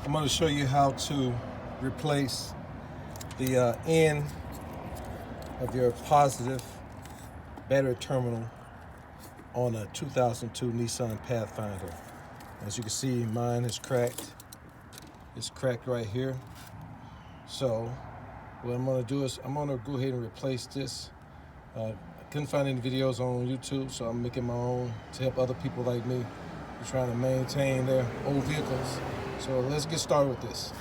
I'm going to show you how to replace the end of your positive battery terminal on a 2002 Nissan Pathfinder. As you can see, mine is cracked. It's cracked right here. So what I'm going to do is I'm going to go ahead and replace this. I couldn't find any videos on YouTube, so I'm making my own to help other people like me who are trying to maintain their old vehicles. So let's get started with this.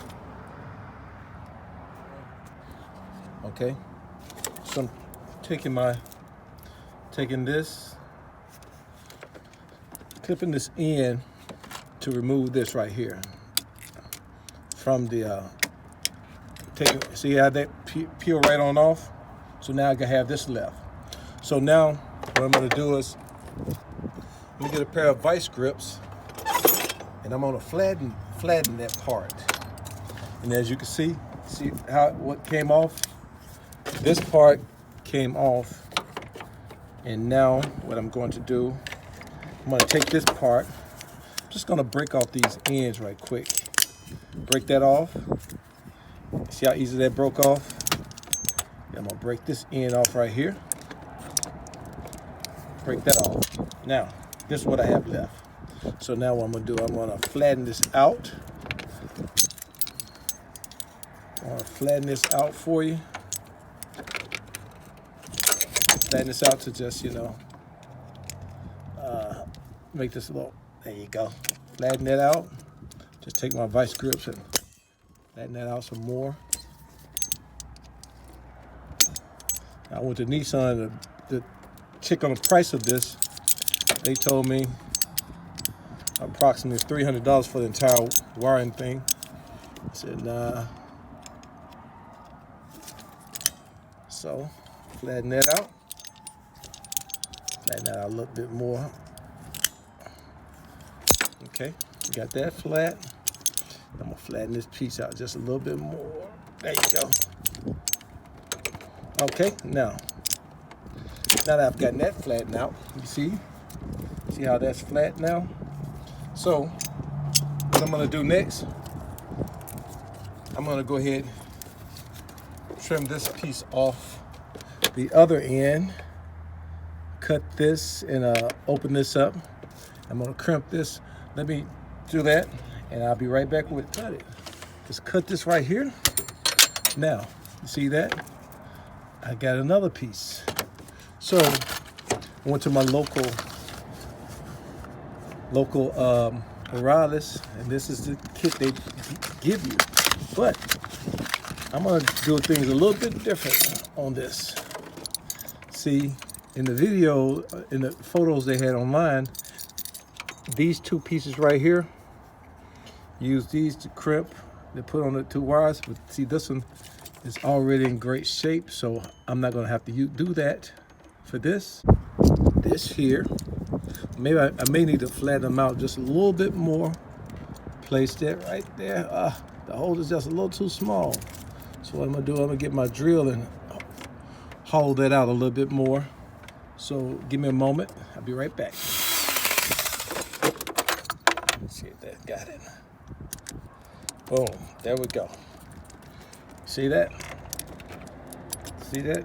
Okay, so I'm taking this, clipping this in to remove this right here from the see how that peel right on off. So now I can have this left. So now what I'm going to do is I'm going to get a pair of vice grips and I'm going to flatten that part. And as you can see how what came off. This part came off, and now what I'm going to do, I'm going to take this part. I'm just going to break off these ends right quick. Break that off. See how easy that broke off? I'm going to break this end off right here. Break that off. Now, this is what I have left. So now what I'm going to do, I'm going to flatten this out. I'm going to flatten this out for you. Flatten this out to just, make this a little, there you go. Flatten that out. Just take my vice grips and flatten that out some more. I went to Nissan to check on the price of this. They told me approximately $300 for the entire wiring thing. I said, nah. So, flatten that out. Flatten that out a little bit more. Okay, got that flat. I'm gonna flatten this piece out just a little bit more. There you go. Okay, now that I've gotten that flattened out, you see how that's flat now? So what I'm gonna do next, I'm gonna go ahead and trim this piece off the other end, cut this and open this up. I'm gonna crimp this. Let me do that and I'll be right back with cut it. Just cut this right here. Now, you see that? I got another piece. So I went to my local O'Reilly's, and this is the kit they give you. But I'm gonna do things a little bit different on this. See, in the video, in the photos they had online, these two pieces right here, use these to crimp. They put on the two wires, but see this one is already in great shape, so I'm not gonna have to do that for this. This here, maybe I may need to flatten them out just a little bit more. Place that right there. The hole is just a little too small. So what I'm gonna do, I'm gonna get my drill and hollow that out a little bit more. So give me a moment, I'll be right back. Let's see if that got it. Boom, there we go. See that? See that?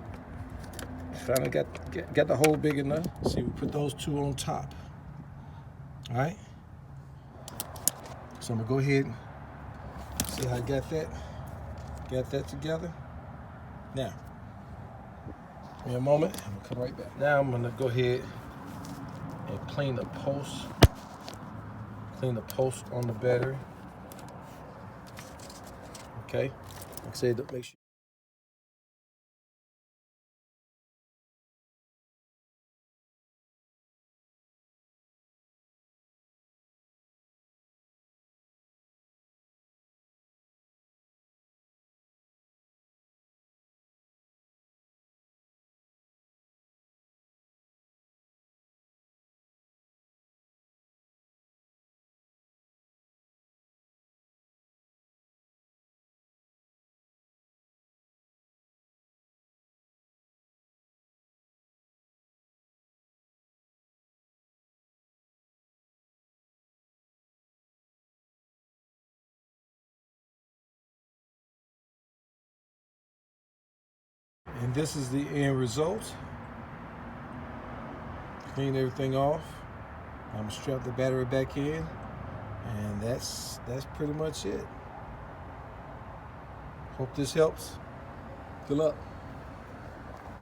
Finally got the hole big enough. See, we put those two on top. All right. So I'm gonna go ahead and see how I got that together. Now, give me a moment, I'm gonna come right back. Now I'm gonna go ahead and clean the post on the battery. Okay, like I said, make sure And this is the end result. Clean everything off. I'm gonna strap the battery back in, and that's pretty much it. Hope this helps. Good luck.